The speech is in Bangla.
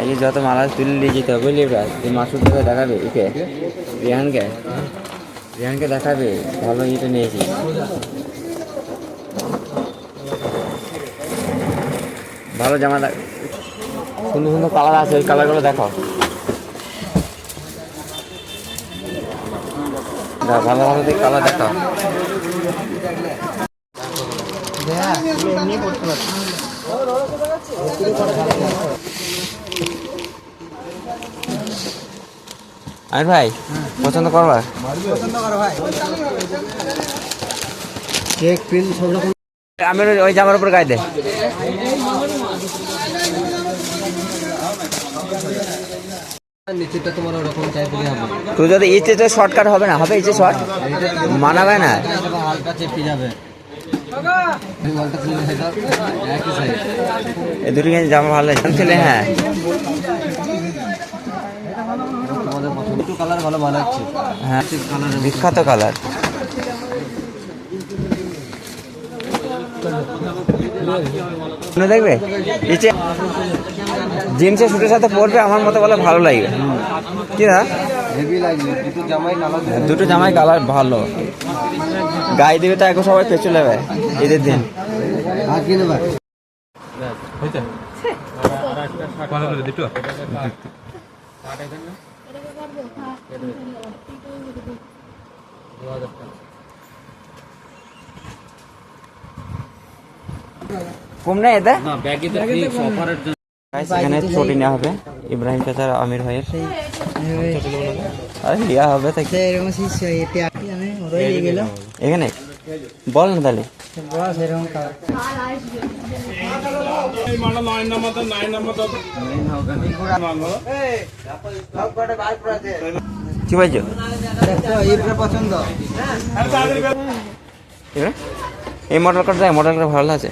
এই যে যত মাল আছে তুলে নিয়ে যেতে হবে বুঝলি এবার তুই মাসুদকে দেখাবে ওকে রেহানকে দেখাবে ভালো ইটা নিয়েছি ভালো জামা সুন্দর সুন্দর কালার আছে ওই কালারগুলো দেখো ভালো ভালো কালার দেখো আরে ভাই পছন্দ করবা আমি ওই জামার উপর গায়ে দে তুই যদি ইচ্ছে শর্টকাট হবে না হবে ইচ্ছে শর্ট মানাবে না এই দুটো জামা ভালো ছেলে হ্যাঁ হ্যাঁ বিখ্যাত কালার দেখবে জিন্সের শুটের সাথে পরবে আমার মতো বলে ভালো লাগে কি না দুটো জামাই কালার ভালো গায়ে দেবে তো এখন সবাই পেছু নেবে ঈদের দিন কম নেই এতে এখানে চটি নেওয়া হবে ইব্রাহিম চাচার আমির ভাইয়ের আরে লিয়া হবে এখানে বল না তাহলে কি বলছো পছন্দ এই মডেল কার ভালো আছে